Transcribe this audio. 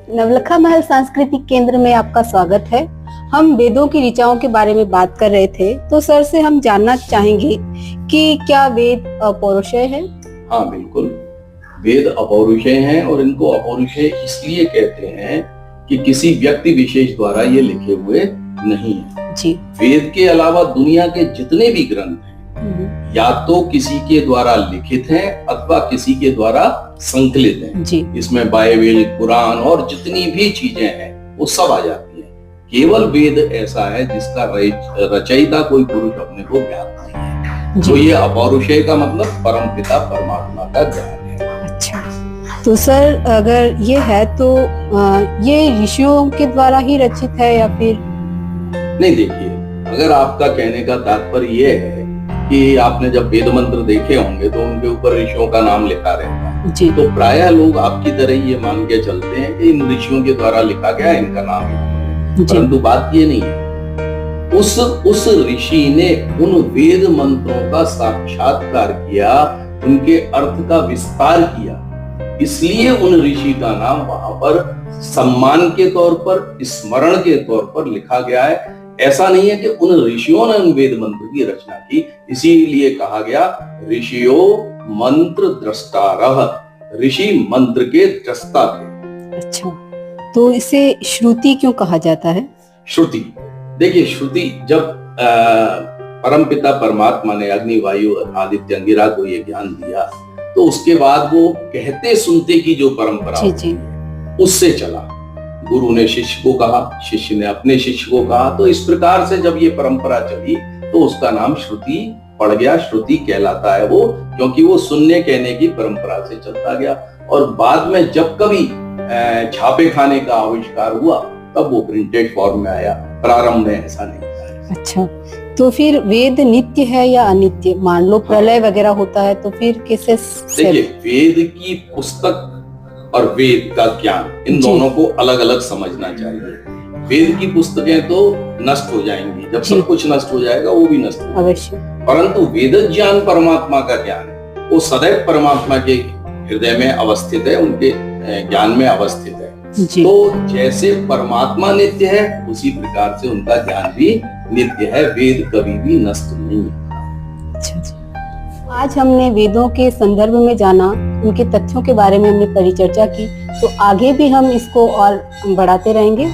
नवलखा महल सांस्कृतिक केंद्र में आपका स्वागत है। हम वेदों की ऋचाओं के बारे में बात कर रहे थे, तो सर से हम जानना चाहेंगे कि क्या वेद अपौरुषेय है? हाँ, बिल्कुल। वेद अपौरुषेय हैं और इनको अपौरुषेय इसलिए कहते हैं कि किसी व्यक्ति विशेष द्वारा ये लिखे हुए नहीं है जी। वेद के अलावा दुनिया के जितने भी ग्रंथ हैं या तो किसी के द्वारा लिखित हैं अथवा किसी के द्वारा संकलित हैं जी। इसमें बाइबल, कुरान और जितनी भी चीजें हैं वो सब आ जाती हैं। केवल वेद ऐसा है जिसका रचयिता कोई पुरुष अपने को ज्ञात नहीं है। तो ये अपौरुषेय का मतलब परमपिता परमात्मा का ज्ञान है। अच्छा, तो सर अगर ये है तो ये ऋषियों के द्वारा ही रचित है या फिर? नहीं, देखिए, अगर आपका कहने का तात्पर्य ये है कि आपने जब वेद मंत्र देखे होंगे तो उनके ऊपर ऋषियों का नाम लिखा रहता है जी। तो प्रायः लोग आपकी तरह ये मान के चलते हैं कि इन ऋषियों के द्वारा लिखा गया, इनका नाम है। परंतु बात ये नहीं है। उस ऋषि ने उन वेद मंत्रों का साक्षात्कार किया, उनके अर्थ का विस्तार किया, इसलिए उन ऋषि का नाम वहां पर सम्मान के तौर पर, स्मरण के तौर पर लिखा गया है। ऐसा नहीं है कि उन ऋषियों ने उन वेद मंत्र की रचना की, इसीलिए कहा गया ऋषियों मंत्र द्रष्टारः, ऋषि मंत्र के दृष्टा थे। अच्छा, तो इसे श्रुति क्यों कहा जाता है? श्रुति, देखिए, श्रुति जब परमपिता परमात्मा ने अग्नि, वायु, आदित्य, अंगिरा को ये ज्ञान दिया तो उसके बाद वो कहते सुनते की जो परंपरा जी। उससे चला। गुरु ने शिष्य को कहा, शिष्य ने अपने शिष्य को कहा, तो इस प्रकार से जब ये परंपरा चली तो उसका नाम श्रुति पड़ गया। श्रुति कहलाता है वो, क्योंकि वो सुनने कहने की परंपरा से चलता गया। और बाद में जब कभी छापे खाने का आविष्कार हुआ तब वो प्रिंटेड फॉर्म में आया। प्रारंभ में ऐसा नहीं था। अच्छा, तो फिर वेद नित्य है या अनित्य? मान लो प्रलय वगैरह होता है तो फिर कैसे? देखिए, वेद की पुस्तक और वेद का ज्ञान, इन दोनों को अलग अलग समझना चाहिए। वेद की पुस्तकें तो नष्ट हो जाएंगी, जब सब कुछ नष्ट हो जाएगा वो भी नष्ट हो अवश्य। परंतु वेद ज्ञान परमात्मा का ज्ञान है, वो सदैव परमात्मा के हृदय में अवस्थित है, उनके ज्ञान में अवस्थित है जी। तो जैसे परमात्मा नित्य है उसी प्रकार से उनका ज्ञान भी नित्य है। वेद कभी भी नष्ट नहीं है। अच्छा, आज हमने वेदों के संदर्भ में जाना, उनके तथ्यों के बारे में हमने परिचर्चा की, तो आगे भी हम इसको और बढ़ाते रहेंगे।